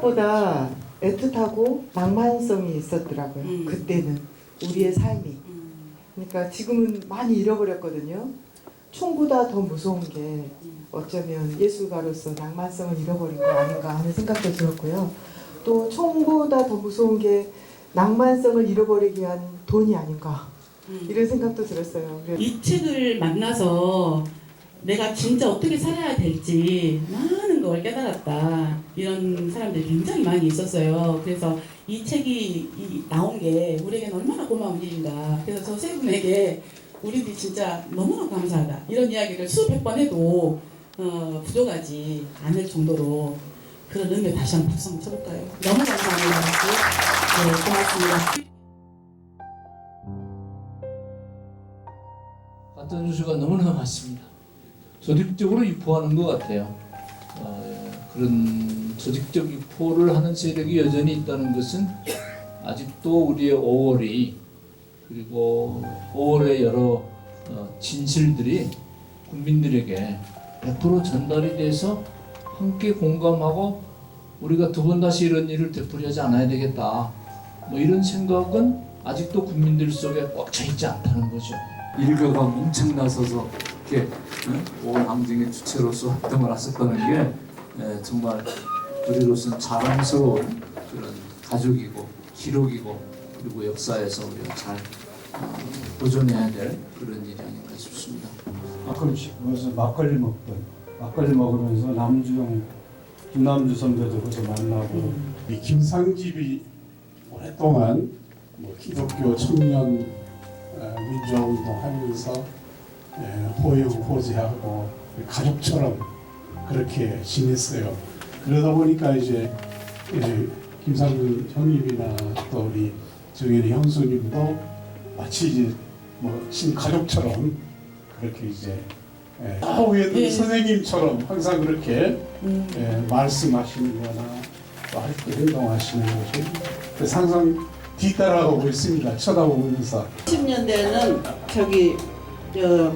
생각보다 애틋하고 낭만성이 있었더라고요. 그때는 우리의 삶이. 그러니까 지금은 많이 잃어버렸거든요. 총보다 더 무서운 게 어쩌면 예술가로서 낭만성을 잃어버린 거 아닌가 하는 생각도 들었고요. 또 총보다 더 무서운 게 낭만성을 잃어버리게 한 돈이 아닌가 이런 생각도 들었어요. 이 책을 만나서 내가 진짜 어떻게 살아야 될지 많은 걸 깨달았다. 이런 사람들이 굉장히 많이 있었어요. 그래서 이 책이 나온 게 우리에게는 얼마나 고마운 일인가. 그래서 저 세 분에게 우리들이 진짜 너무나 감사하다. 이런 이야기를 수백 번 해도 부족하지 않을 정도로 그런 의미를 다시 한번 박수 한번 쳐볼까요? 너무 감사합니다. 네, 고맙습니다. 같은 뉴스가 너무나 많습니다. 조직적으로 유포하는 것 같아요. 그런 조직적 유포를 하는 세력이 여전히 있다는 것은 아직도 우리의 5월이 그리고 5월의 여러 진실들이 국민들에게 100% 전달이 돼서 함께 공감하고 우리가 두 번 다시 이런 일을 되풀이하지 않아야 되겠다. 뭐 이런 생각은 아직도 국민들 속에 꽉 차 있지 않다는 거죠. 일가가 뭉쳐 나서서 이렇게 5월 항쟁의 주체로서 활동을 했었다는 게 정말 우리로서는 자랑스러운 그런 가족이고 기록이고 그리고 역사에서 우리가 잘 보존해야 될 그런 일이 아닌가 싶습니다. 가끔씩 모여서 막걸리 먹으면서 남주영, 김남주 선배도 거기서 만나고 이 김상집이 오랫동안 기독교 청년 민주화운동 하면서 호영호재하고 가족처럼 그렇게 지냈어요. 그러다 보니까 이제 김상준 형님이나 또 우리 정현이 형수님도 마치 이제 친가족처럼 그렇게 이제 위에는 선생님처럼 항상 그렇게 말씀하시는거나 또 할 때 행동하시는 것이 항상 뒤따라오고 있습니다. 쳐다보면서. 10년대에는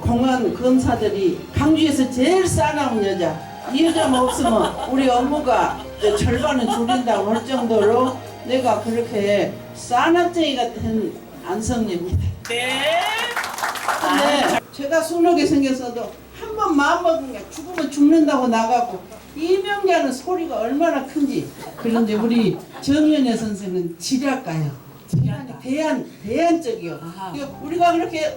공안 검사들이 강주에서 제일 싸나운 여자, 이 여자만 없으면 우리 업무가 절반은 줄인다고 할 정도로 내가 그렇게 싸납쟁이 같은 안성녀입니다. 네. 근데 제가 순하게 생겼어도 한 번 마음먹은 게 죽으면 죽는다고 나가고 이명자는 소리가 얼마나 큰지. 그런데 우리 정연애 선생은 지략가요. 대안적이요. 우리가 그렇게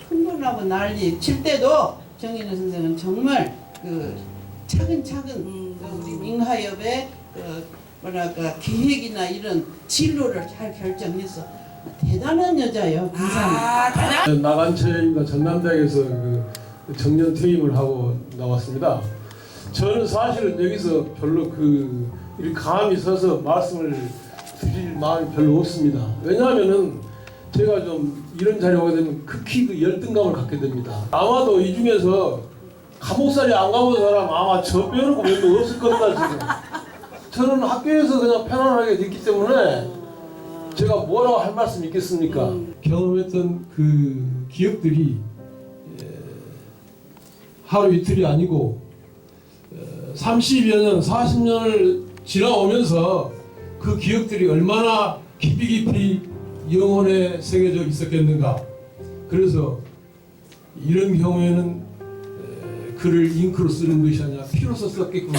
흥분하고 난리 칠 때도 정연애 선생은 정말 차근차근 우리 민화협의 계획이나 이런 진로를 잘 결정해서 대단한 여자예요. 감사합니다. 나간체인가 전남대학에서 정년 퇴임을 하고 나왔습니다. 저는 사실은 여기서 별로 이렇게 감이 서서 말씀을 드릴 마음이 별로 없습니다. 왜냐하면은 제가 좀 이런 자리에 오게 되면 극히 열등감을 갖게 됩니다. 아마도 이 중에서 감옥살이 안 가본 사람 아마 저 빼놓고 몇 명 없을 겁니다. 지금 저는 학교에서 그냥 편안하게 있기 때문에 제가 뭐라고 할 말씀이 있겠습니까? 경험했던 그 기억들이 하루 이틀이 아니고 30여 년, 40년을 지나오면서 그 기억들이 얼마나 깊이 영혼에 새겨져 있었겠는가. 그래서 이런 경우에는 글을 잉크로 쓰는 것이 아니라 피로써 썼겠구나.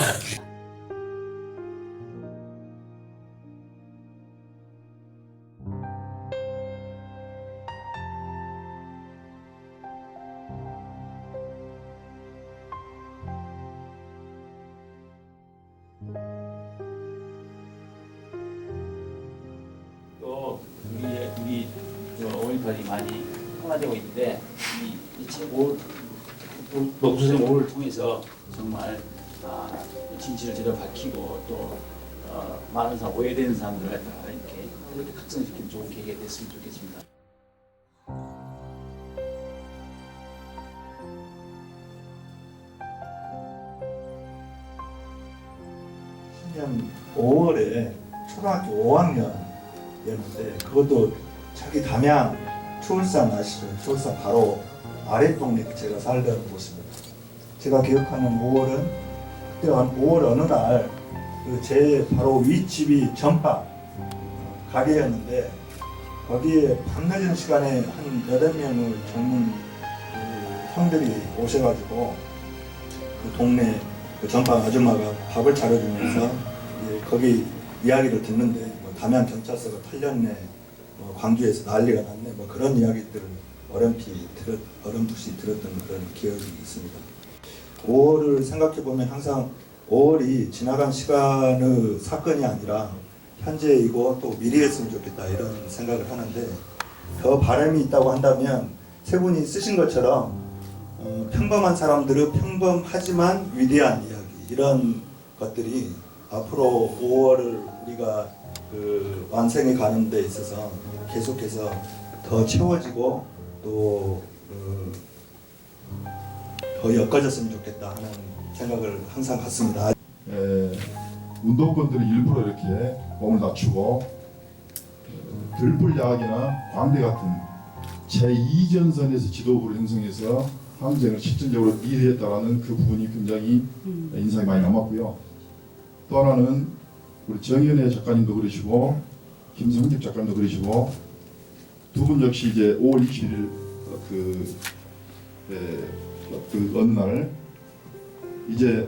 또 우리 어머니들이 많이 평화되고 있는데 이책 노선생 5를 통해서 정말 진실을 제대로 밝히고 또 많은 사람 오해되는 사람들을 갖다가 이렇게 각성시키는 좋은 계기가 됐으면 좋겠습니다. 신년 5월에 초등학교 5학년이었는데 그것도 자기 담양 초울산 아시죠? 초울산 바로 아랫동네 제가 살던 곳입니다. 제가 기억하는 5월은 그때 5월 어느 날 그 제 바로 윗집이 전방 가게였는데 거기에 밤늦은 시간에 한 8명의 젊은 그 형들이 오셔가지고 그 동네 그 전방 아줌마가 밥을 차려주면서 이제 거기 이야기를 듣는데 뭐 담양 경찰서가 털렸네, 뭐 광주에서 난리가 났네, 뭐 그런 이야기들을 어렴풋이 들었던 그런 기억이 있습니다. 5월을 생각해 보면 항상 5월이 지나간 시간의 사건이 아니라 현재이고 또 미래였으면 좋겠다 이런 생각을 하는데, 더 바람이 있다고 한다면 세 분이 쓰신 것처럼 평범한 사람들의 평범하지만 위대한 이야기, 이런 것들이 앞으로 5월을 우리가 그 완성해 가는 데 있어서 계속해서 더 채워지고 또 더 엮어졌으면 좋겠다 하는 생각을 항상 갖습니다. 운동권들이 일부러 이렇게 몸을 낮추고 들불야학이나 광대 같은 제2전선에서 지도부를 형성해서 항쟁을 실질적으로 리드했다라는 그 부분이 굉장히 인상이 많이 남았고요. 또 하나는 우리 정연애 작가님도 그러시고 김성집 작가님도 그러시고 두 분 역시 이제 5월 21일 그 어느 날 이제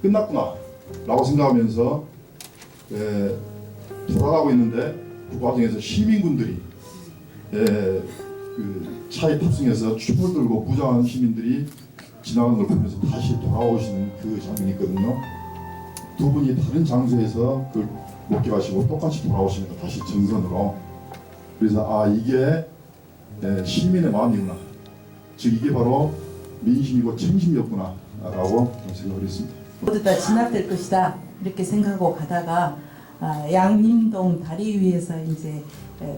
끝났구나 라고 생각하면서 돌아가고 있는데 그 과정에서 시민군들이 그 차에 탑승해서 촛불 들고 무장한 시민들이 지나가는 걸 보면서 다시 돌아오시는 그 장면이 있거든요. 두 분이 다른 장소에서 그걸 목격하시고 똑같이 돌아오시면서 다시 정선으로, 그래서 이게 시민의 마음이구나, 즉 이게 바로 민심이고 청심이었구나 라고 생각을 했습니다. 모두 다 진압될 것이다 이렇게 생각하고 가다가 양림동 다리 위에서 이제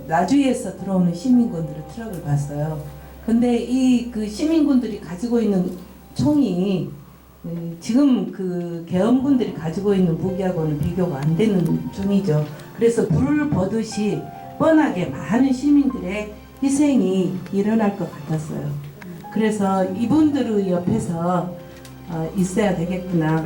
나주에서 들어오는 시민군들의 트럭을 봤어요. 근데 이 그 시민군들이 가지고 있는 총이 지금 그 계엄군들이 가지고 있는 무기하고는 비교가 안 되는 총이죠. 그래서 불을 보듯이 뻔하게 많은 시민들의 희생이 일어날 것 같았어요. 그래서 이분들의 옆에서 있어야 되겠구나,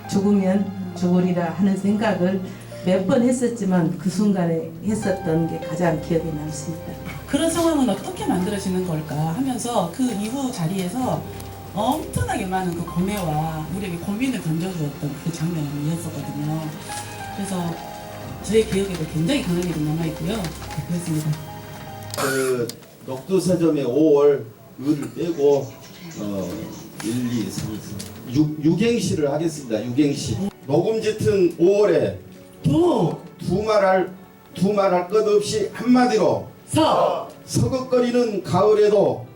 죽으면 죽으리라 하는 생각을 몇 번 했었지만 그 순간에 했었던 게 가장 기억에 남습니다. 그런 상황은 어떻게 만들어지는 걸까 하면서 그 이후 자리에서 엄청나게 많은 그 고뇌와 우리에게 고민을 던져주었던 그 장면이었었거든요. 그래서 저의 기억에도 굉장히 강하게 남아있고요. 네, 그렇습니다. 그 녹두서점의 5월 을을 빼고 1, 2, 3, 4, 6행시를 하겠습니다. 6행시. 녹음 짙은 5월에 두말할 것 없이 한마디로 서걱거리는 가을에도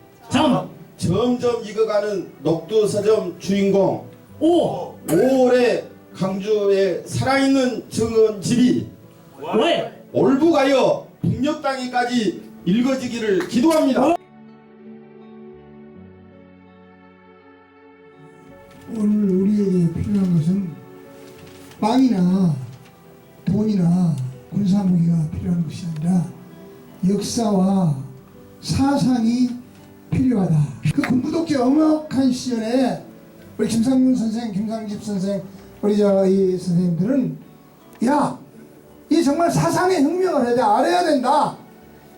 점점 익어가는 녹두서점 주인공 5월에 강주에 살아있는 정원집이 올부가여 북녘 땅에까지 읽어지기를 기도합니다. 오늘 우리에게 필요한 것은 빵이나 돈이나 군사무기가 필요한 것이 아니라 역사와 사상이 필요하다. 그 군부독재 엄혹한 시절에 우리 김상문 선생, 김상집 선생, 우리 이 선생님들은 이 정말 사상의 혁명을 알아야 된다.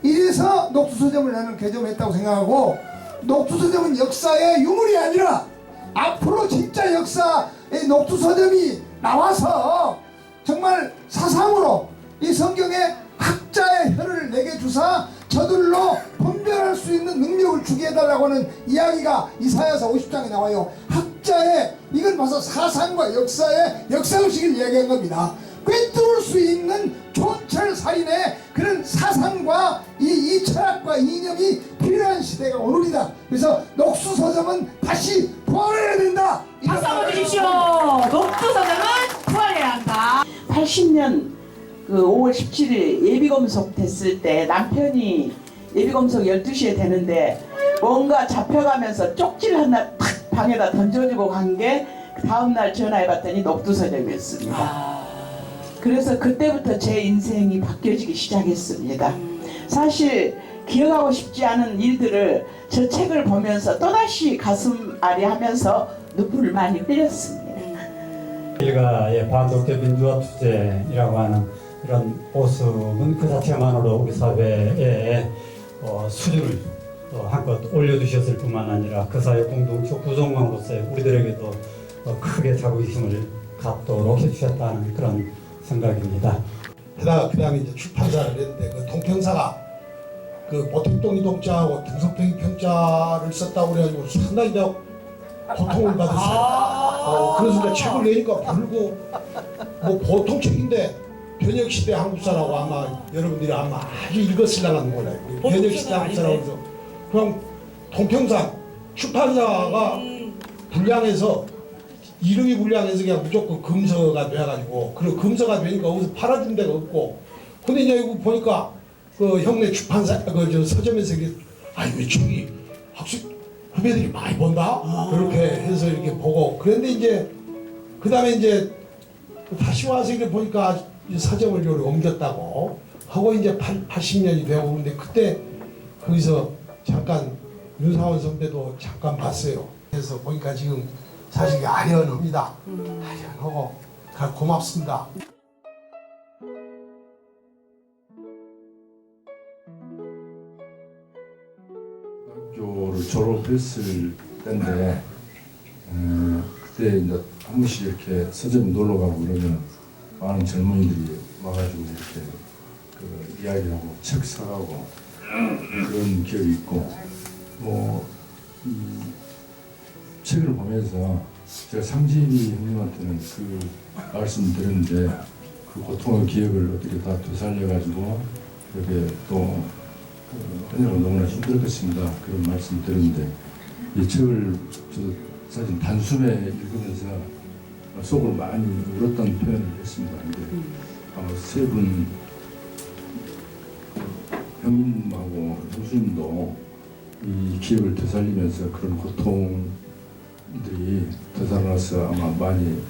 이래서 녹두서점을 나는 개점했다고 생각하고, 녹두서점은 역사의 유물이 아니라 앞으로 진짜 역사의 녹두서점이 나와서 정말 사상으로 이 성경에 학자의 혀를 내게 주사 저들로 분별할 수 있는 능력을 주게 해달라고 하는 이야기가 이사야서 50장에 나와요. 학자의, 이걸 봐서 사상과 역사의 역사의식을 이야기한 겁니다. 꿰뚫을 수 있는 촌철살인의 그런 사상과 이 철학과 이념이 필요한 시대가 오늘이다. 그래서 녹두서점은 다시 부활해야 된다. 박수 한번 주십시오. 녹두서점은 부활해야 한다. 80년 그 5월 17일 예비검속 됐을 때 남편이 예비검속 12시에 되는데 뭔가 잡혀가면서 쪽지를 하나 탁 방에다 던져주고 간 게 다음날 전화해봤더니 녹두서점이었습니다. 그래서 그때부터 제 인생이 바뀌어지기 시작했습니다. 사실 기억하고 싶지 않은 일들을 저 책을 보면서 또다시 가슴 아리하면서 눈물을 많이 흘렸습니다. 일가의 반독재 민주화 투쟁이라고 하는 이런 모습은 그 자체만으로 우리 사회에 수준을 한껏 올려주셨을 뿐만 아니라 그 사회 공동체 구성원으로서의 우리들에게도 크게 자부심을 갖도록 해주셨다는 그런 생각입니다. 게다가 그 다음에 이제 출판사를 했는데 그 동평사가 그 보택동 이동자하고 등석평이 평자를 썼다고 그래가지고 상당히 내가 고통을 받았어요. 그래서 이제 책을 내니까 별거 뭐 보통 책인데 변혁시대 한국사라고 아마 여러분들이 아마 아주 읽었으려는 거예요. 변혁시대 한국사라고 해서 그냥 동평사 출판사가 불량해서 이름이 불량해서 그냥 무조건 금서가 돼가지고 그리고 금서가 되니까 거기서 팔아준 데가 없고 근데 이제 이거 보니까 그 형네 출판사 그 저 서점에서 이게 이 책이 학습 후배들이 많이 본다 그렇게 해서 이렇게 보고 그런데 이제 그 다음에 이제 다시 와서 이렇게 보니까 이 서점을 여기 옮겼다고 하고 이제 80년이 되고 그런데 그때 거기서 잠깐 윤상원 선배도 잠깐 봤어요. 그래서 보니까 지금 사실 아련합니다. 아련하고 고맙습니다. 학교를 졸업했을 때인데 그때 이제 한 번씩 이렇게 서점 놀러 가고 그러면 많은 젊은이들이 와가지고 이렇게 그 이야기하고 책 사가고 그런 기억이 있고 이 책을 보면서 제가 상진이 형님한테는 그 말씀 드렸는데 그 고통의 기억을 어떻게 다 되살려가지고 이렇게 또 하느라고 너무나 힘들었습니다. 그런 말씀 드렸는데 이 책을 사실 단숨에 읽으면서 속을 많이 울었던 표현을 했습니다. 근데 아마 세 분 형님하고 형수님도 이 기억을 되살리면서 그런 고통들이 되살아나서 아마 많이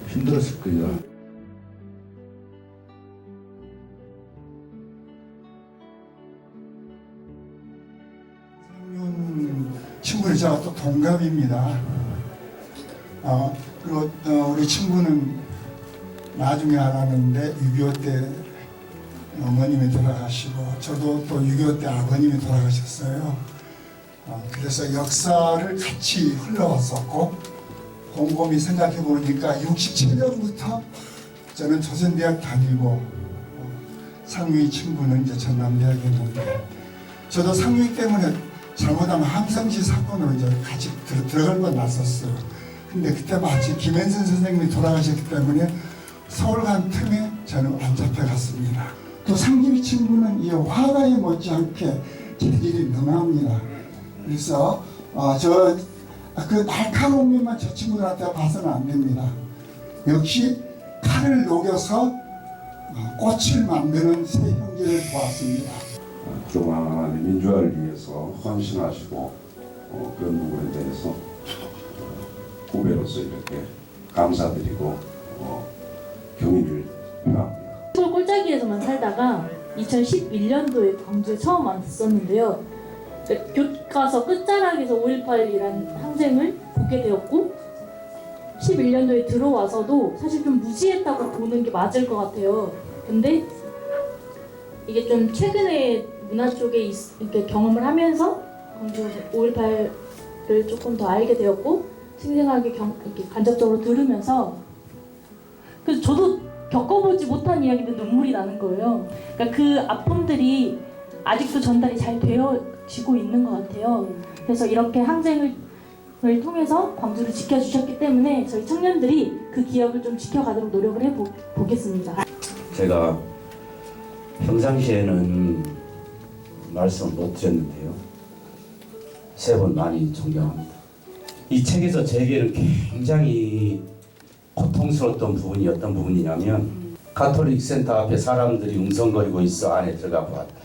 힘들었을 겁니다. 친구는 제가 또 동갑입니다. 그리고 우리 친구는 나중에 알았는데 6.25 때 어머님이 돌아가시고 저도 또 6.25 때 아버님이 돌아가셨어요. 그래서 역사를 같이 흘러왔었고 곰곰이 생각해 보니까 67년부터 저는 조선대학 다니고 상위 친구는 이제 전남대학에 있는데 저도 상위 때문에 잘못하면 함성시 사건으로 이제 같이 들어갈 건 났었어요. 근데 그때 마치 김현선 선생님이 돌아가셨기 때문에 서울 간 틈에 저는 안 잡혀갔습니다. 또 상위 친구는 이 화가에 못지않게 재질이 능합니다. 그래서 그 날카로운 면만 저 친구들한테 봐서는 안 됩니다. 역시 칼을 녹여서 꽃을 만드는 새 형제를 보았습니다. 조만한 민주화를 위해서 헌신하시고 그런 부분에 대해서 후배로서 이렇게 감사드리고 경의를 표합니다. 서울 꼴짜기에서만 살다가 2011년도에 광주에 처음 왔었는데요. 교과서 끝자락에서 5.18이라는 항쟁을 보게 되었고 11년도에 들어와서도 사실 좀 무시했다고 보는 게 맞을 것 같아요. 근데 이게 좀 최근에 문화 쪽에 이렇게 경험을 하면서 광주 5.18를 조금 더 알게 되었고 생생하게 이렇게 간접적으로 들으면서 그래서 저도 겪어보지 못한 이야기인데 눈물이 나는 거예요. 그러니까 그 아픔들이 아직도 전달이 잘 되어지고 있는 것 같아요. 그래서 이렇게 항쟁을 통해서 광주를 지켜주셨기 때문에 저희 청년들이 그 기억을 좀 지켜가도록 노력을 해보겠습니다. 제가 평상시에는 말씀을 못 드렸는데요. 세 분 많이 존경합니다. 이 책에서 제게는 굉장히 고통스러웠던 부분이 어떤 부분이냐면 가톨릭 센터 앞에 사람들이 웅성거리고 있어 안에 들어가 보았다.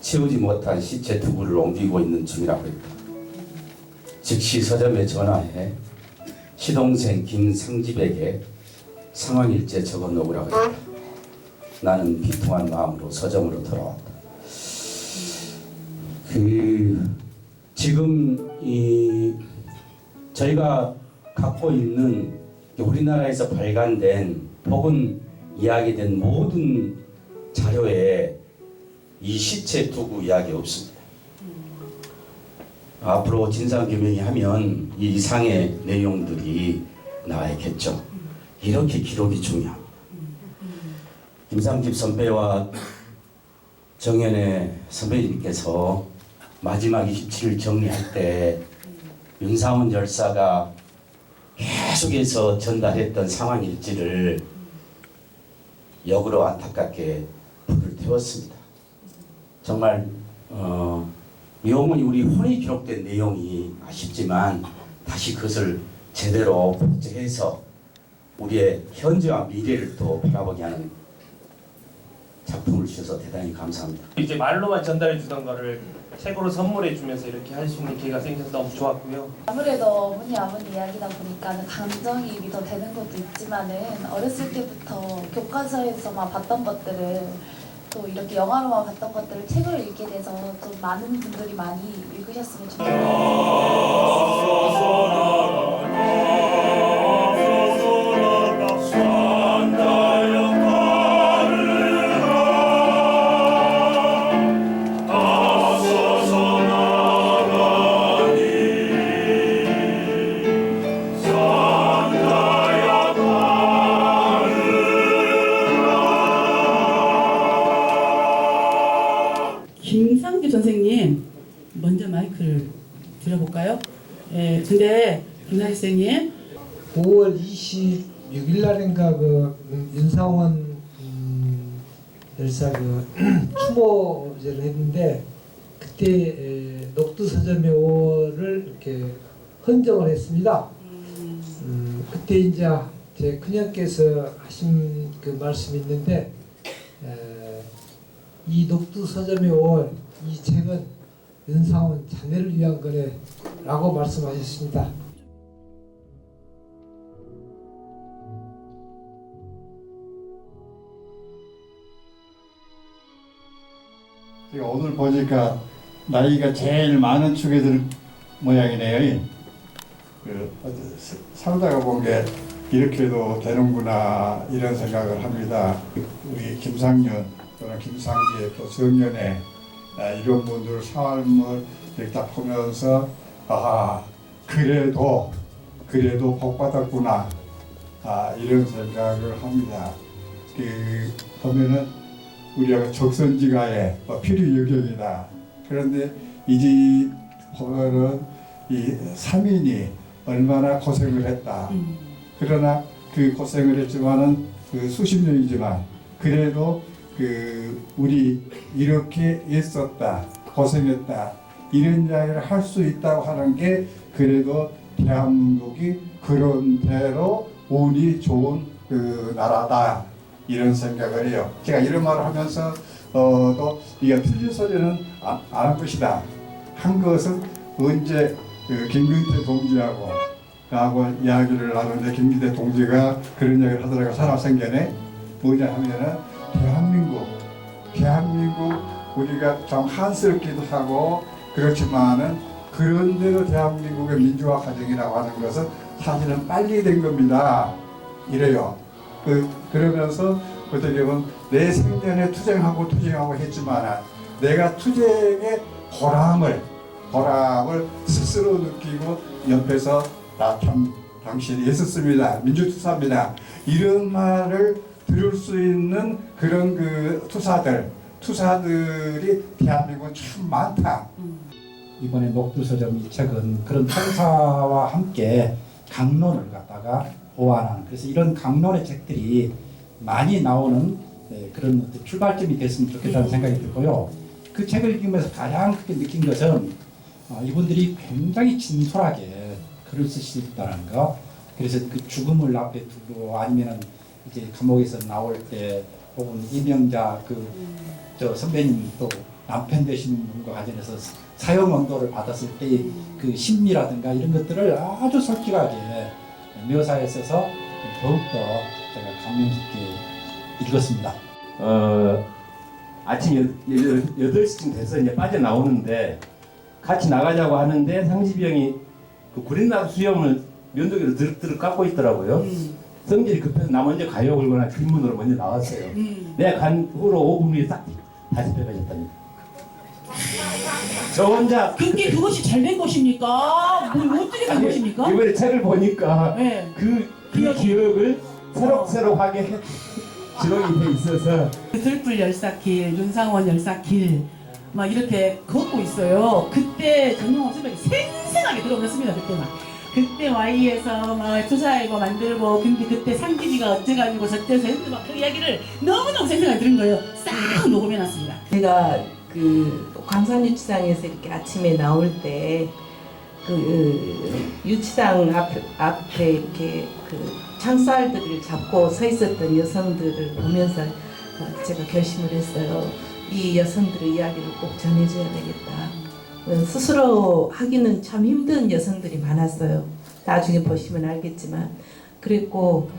치우지 못한 시체 두구를 옮기고 있는 중이라고 했다. 즉시 서점에 전화해 시동생 김상집에게 상황일지에 적어 놓으라고 했다. 나는 비통한 마음으로 서점으로 돌아왔다. 지금 저희가 갖고 있는 우리나라에서 발간된 혹은 이야기된 모든 자료에 이 시체 두고 이야기 없습니다. 앞으로 진상규명이 하면 이 이상의 내용들이 나와야겠죠. 이렇게 기록이 중요합니다. 김상집 선배와 정연의 선배님께서 마지막 27일 정리할 때 윤상원 열사가 계속해서 전달했던 상황일지를 역으로 안타깝게 불을 태웠습니다. 정말 묘문이 우리 혼이 기록된 내용이 아쉽지만 다시 그것을 제대로 복제해서 우리의 현재와 미래를 또 바라보게 하는 작품을 주셔서 대단히 감사합니다. 이제 말로만 전달해 주던 거를 책으로 선물해 주면서 이렇게 할 수 있는 기회가 생겨서 너무 좋았고요. 아무래도 어머니 이야기다 보니까 감정이입이 더 되는 것도 있지만은 어렸을 때부터 교과서에서만 봤던 것들을 또 이렇게 영화로만 봤던 것들을 책으로 읽게 돼서 좀 많은 분들이 많이 읽으셨으면 김상규 선생님 먼저 마이크를 드려볼까요? 예, 근데 김상규 선생님 5월 26일 날인가 그 윤상원 열사 그 추모제를 했는데 그때 녹두 서점의 5월을 이렇게 헌정을 했습니다. 그때 이제 제 큰형께서 하신 그 말씀이 있는데 이 녹두 서점의 5월 이 책은 윤상원 자매를 위한 거래라고 말씀하셨습니다. 제가 오늘 보니까 나이가 제일 많은 축애들 모양이네요. 살다가 본 게 이렇게도 되는구나 이런 생각을 합니다. 우리 김상윤 또는 김상지 또 정연의 이런 분들 삶을 이렇게 보면서 그래도 복 받았구나 이런 생각을 합니다. 보면은 우리가 적선지가의 필요여경이다. 그런데 이제 보면은 이 3인이 얼마나 고생을 했다. 그러나 그 고생을 했지만은 그 수십 년이지만 그래도 우리 이렇게 있었다, 고생했다 이런 이야기를 할 수 있다고 하는 게 그래도 대한민국이 그런 대로 운이 좋은 나라다 이런 생각을 해요. 제가 이런 말을 하면서 또 이게 틀린 소리는 안 할 것이다. 한 것은 언제 김근태 동지하고 이야기를 나누는데 김기태 동지가 그런 이야기를 하더라고요. 살아생전에 뭐냐 하면은 대한민국 우리가 좀 한스럽기도 하고 그렇지만은 그런대로 대한민국의 민주화 과정이라고 하는 것은 사실은 빨리 된 겁니다. 이래요. 그러면서 어떻게 보면 내 생전에 투쟁하고 했지만 내가 투쟁의 보람을 스스로 느끼고 옆에서 참 당신이 있었습니다. 민주투사입니다. 이런 말을 들을 수 있는 그런 투사들이 대한민국은 참 많다. 이번에 녹두서점 이 책은 그런 통사와 함께 강론을 갖다가 보완하는 그래서 이런 강론의 책들이 많이 나오는 그런 출발점이 됐으면 좋겠다는 생각이 들고요. 그 책을 읽으면서 가장 크게 느낀 것은 이분들이 굉장히 진솔하게 글을 쓰시다는 거. 그래서 그 죽음을 앞에 두고 아니면은 이제 감옥에서 나올 때 혹은 이명자 저 선배님 또 남편 되시는 분과 관련해서 사형 언도를 받았을 때 그 심리라든가 이런 것들을 아주 솔직하게 묘사에 써서 더욱더 제가 감명 깊게 읽었습니다. 아침 8시쯤 돼서 이제 빠져나오는데 같이 나가자고 하는데 상집이 형이 그 구린나루 수염을 면도기를 드륵드륵 깎고 있더라고요. 성질이 급해서 나 먼저 가요 걸거나 뒷문으로 먼저 나왔어요. 내가 간 후로 5분 후에 딱 다시 빼가졌다니. 저 혼자 그게 그것이 잘된 것입니까? 뭐 어떻게 된 것입니까? 이번에 책을 보니까 네. 그 기억을 새록새록하게 지렁이 돼 있어서 들불 열사길, 윤상원 열사길 막 이렇게 걷고 있어요. 그때 정영호 선배가 생생하게 들어오셨습니다. 그때 Y에서 막 투자이고 만들고 근데 그때 상기비가 어째가지고 저때서 했는데 막 그 이야기를 너무너무 생생하게 들은 거예요. 싹 녹음해놨습니다. 제가 그 광산 유치장에서 이렇게 아침에 나올 때 그 유치장 앞에 이렇게 그 창살들을 잡고 서 있었던 여성들을 보면서 제가 결심을 했어요. 이 여성들의 이야기를 꼭 전해줘야 되겠다. 스스로 하기는 참 힘든 여성들이 많았어요. 나중에 보시면 알겠지만. 그랬고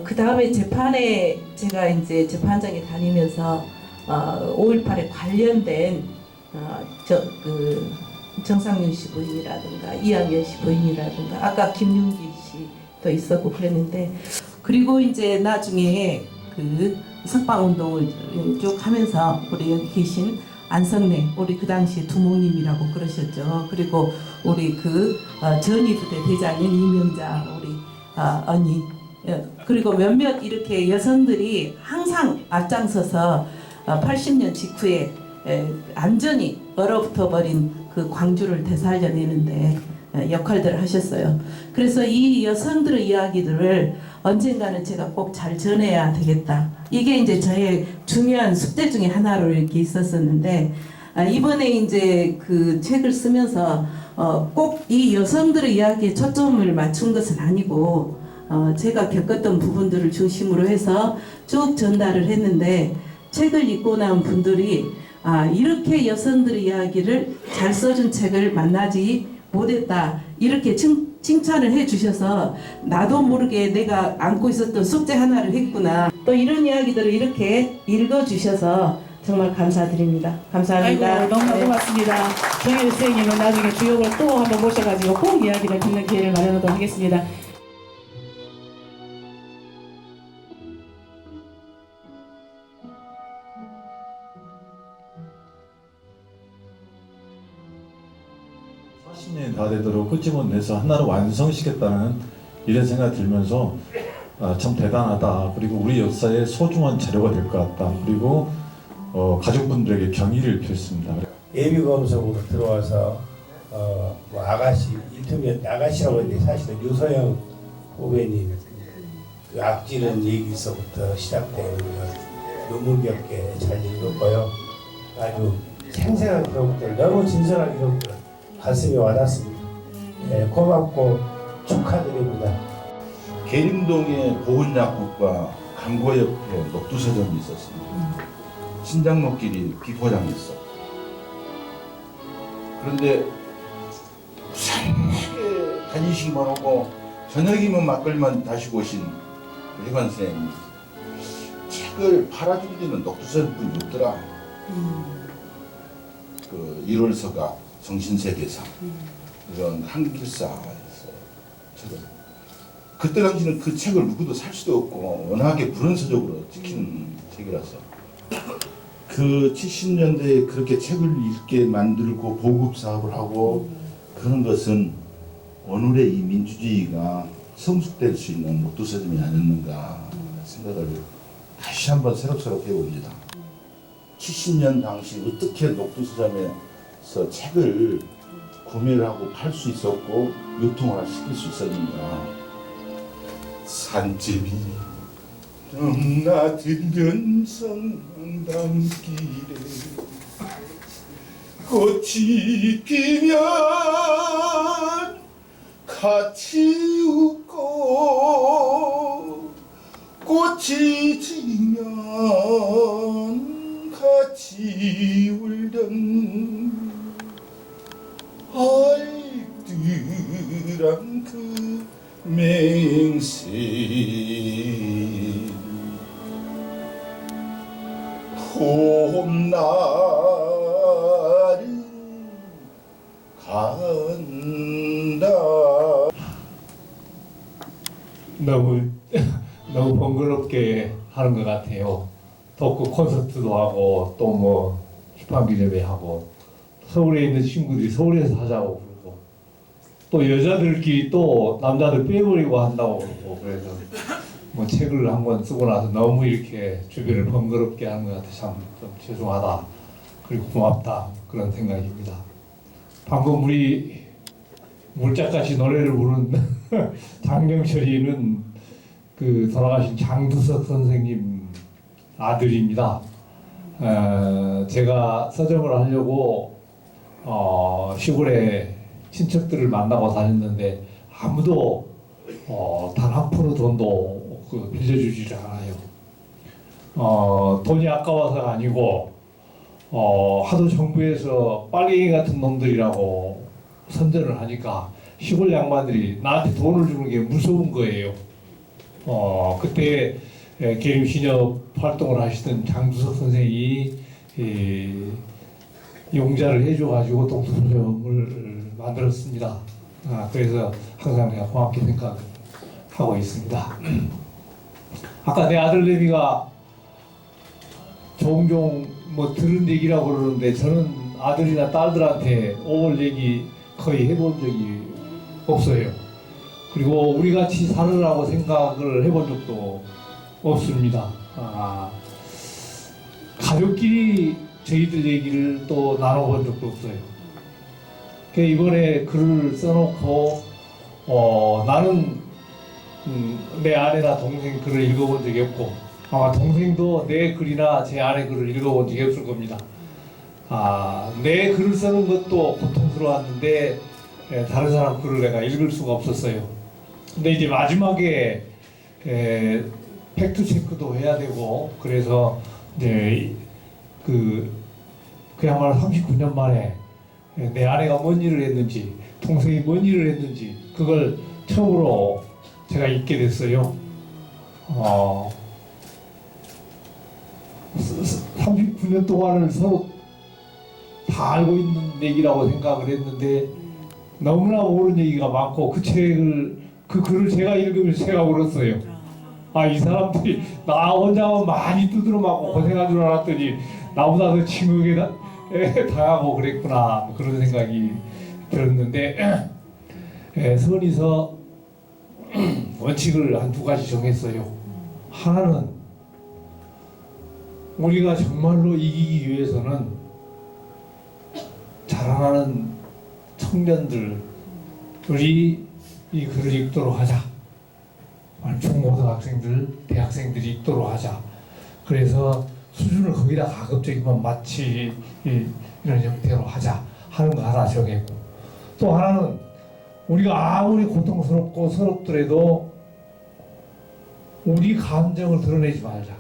그 다음에 재판에 제가 이제 재판장에 다니면서 5.18에 관련된 정상윤 씨 부인이라든가 이항연 씨 부인이라든가 아까 김윤기 씨도 있었고 그랬는데 그리고 이제 나중에 그 석방운동을 쭉 하면서 우리 여기 계신 안성래 우리 그 당시에 두목님이라고 그러셨죠. 그리고 우리 그 전위부대 대장인 이명자 우리 언니 그리고 몇몇 이렇게 여성들이 항상 앞장서서 80년 직후에 안전히 얼어붙어 버린 그 광주를 되살려내는데 역할들을 하셨어요. 그래서 이 여성들의 이야기들을 언젠가는 제가 꼭 잘 전해야 되겠다. 이게 이제 저의 중요한 숙제 중에 하나로 이렇게 있었었는데 이번에 이제 그 책을 쓰면서 꼭 이 여성들의 이야기에 초점을 맞춘 것은 아니고 제가 겪었던 부분들을 중심으로 해서 쭉 전달을 했는데 책을 읽고 난 분들이 이렇게 여성들의 이야기를 잘 써준 책을 만나지 못했다 이렇게 칭찬을 해주셔서 나도 모르게 내가 안고 있었던 숙제 하나를 했구나 또 이런 이야기들을 이렇게 읽어주셔서 정말 감사드립니다. 감사합니다. 아이고 너무 고맙습니다. 정혜리 선생님은 나중에 주역을 또 한번 모셔가지고 꼭 이야기를 듣는 기회를 마련하도록 하겠습니다. 년이 다 되도록 끄집어내서 하나를 완성시켰다는 이런 생각이 들면서 참 대단하다. 그리고 우리 역사의 소중한 자료가 될 것 같다. 그리고 가족분들에게 경의를 표했습니다. 예비검색으로 들어와서 뭐 아가씨 인터뷰 아가씨라고 했는데 사실은 유소영 후배님 그 앞지른 얘기서부터 시작된 눈물겹게 잘 읽었고요. 아주 생생한 기록들, 너무 진솔한 기록들 가슴이 와닿습니다. 네, 고맙고 축하드립니다. 계림동에 보건약국과 감고 옆에 녹두서점이 있었습니다. 신장로길이 비포장했어. 그런데 무상하게 다니시기만 하고 저녁이면 막걸리만 다시고 오신 회관 선생님 책을 팔아준 데는 녹두서점뿐이 없더라. 그 1월서가 정신세계상 이런 한길사에서 책을 그때 당시는 그 책을 누구도 살 수도 없고 워낙에 불은서적으로 찍힌 책이라서 그 70년대에 그렇게 책을 읽게 만들고 보급 사업을 하고 그런 것은 오늘의 이 민주주의가 성숙될 수 있는 녹두서점이 아니었는가 생각을 다시 한번 새록새록 해봅니다. 70년 당시 어떻게 녹두서점에서 책을 구매를 하고 팔 수 있었고 유통을 시킬 수 있었는가. 산짐이 넘나들면 성당길에 꽃이 피면 같이 웃고 꽃이 지면 같이 울던 알뜰한 그 맹세 봄날은 간다. 너무 너무 번거롭게 하는 것 같아요. 토크 콘서트도 하고 또 뭐 출판기념회 하고 서울에 있는 친구들이 서울에서 하자고 그러고 또 여자들끼리 또 남자들 빼버리고 한다고 그러고 그래서 뭐 책을 한 권 쓰고 나서 너무 이렇게 주변을 번거롭게 하는 것 같아서 참 좀 죄송하다 그리고 고맙다 그런 생각입니다. 방금 우리 물짝같이 노래를 부른 장경철이는 그 돌아가신 장두석 선생님 아들입니다. 제가 서점을 하려고 시골에 친척들을 만나고 다녔는데 아무도 단 한 푼의 돈도 빌려주질 않아요. 돈이 아까워서가 아니고 하도 정부에서 빨갱이 같은 놈들이라고 선전을 하니까 시골 양반들이 나한테 돈을 주는 게 무서운 거예요. 그때 계림신협 활동을 하시던 장두석 선생이 용자를 해줘가지고 독서점을 만들었습니다. 그래서 항상 내가 고맙게 생각하고 있습니다. 아까 내 아들 내미가 종종 뭐 들은 얘기라고 그러는데 저는 아들이나 딸들한테 오월 얘기 거의 해본 적이 없어요. 그리고 우리 같이 살으라고 생각을 해본 적도 없습니다. 가족끼리 저희들 얘기를 또 나눠본 적도 없어요. 이번에 글을 써놓고 나는 내 아내나 동생 글을 읽어본 적이 없고 아마 동생도 내 글이나 제 아내 글을 읽어본 적이 없을 겁니다. 내 글을 쓰는 것도 고통스러웠는데 다른 사람 글을 내가 읽을 수가 없었어요. 근데 이제 마지막에 팩트 체크도 해야 되고 그래서 이제 그야말로 39년 만에 내 아내가 뭔 일을 했는지 동생이 뭔 일을 했는지 그걸 처음으로 제가 읽게 됐어요. 39년 동안을 서로 다 알고 있는 얘기라고 생각을 했는데 너무나 모르는 얘기가 많고 그 글을 제가 읽으면서 제가 울었어요. 이 사람들이 나 혼자만 많이 두드려 맞고 고생한 줄 알았더니 나보다 더 징하게 당하고 그랬구나 그런 생각이 들었는데 선에서 원칙을 한 두 가지 정했어요. 하나는 우리가 정말로 이기기 위해서는 자라나는 청년들이 이 글을 읽도록 하자. 중고등학생들, 대학생들이 읽도록 하자. 그래서 수준을 거기다 가급적이면 마치 이런 형태로 하자 하는 거 하나 정했고 또 하나는 우리가 아무리 고통스럽고 서럽더라도 우리 감정을 드러내지 말자.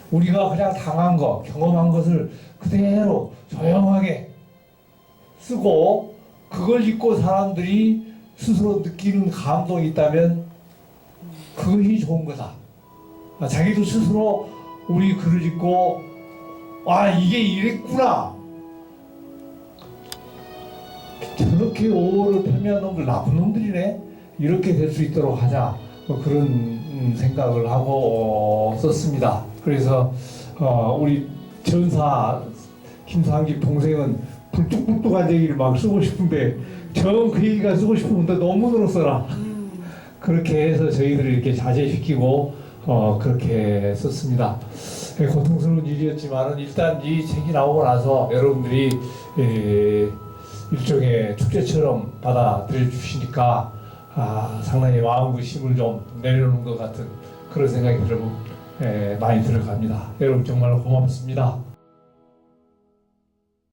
우리가 그냥 당한 거, 경험한 것을 그대로 조용하게 쓰고 그걸 읽고 사람들이 스스로 느끼는 감동이 있다면 그것이 좋은 거다. 자기도 스스로 우리 글을 읽고 이게 이랬구나. 저렇게 오를 폄훼한 놈들 나쁜 놈들이네. 이렇게 될 수 있도록 하자. 그런 생각을 하고 썼습니다. 그래서 우리 전사 김상집 동생은 불뚝불뚝한 얘기를 막 쓰고 싶은데 전 그 얘기가 쓰고 싶은데 논문으로 써라. 그렇게 해서 저희들을 이렇게 자제시키고 그렇게 썼습니다. 고통스러운 일이었지만 일단 이 책이 나오고 나서 여러분들이 일종의 축제처럼 받아들여 주시니까 상당히 마음의 힘을 좀 내려놓는 것 같은 그런 생각이 많이 들어갑니다. 여러분 정말 고맙습니다.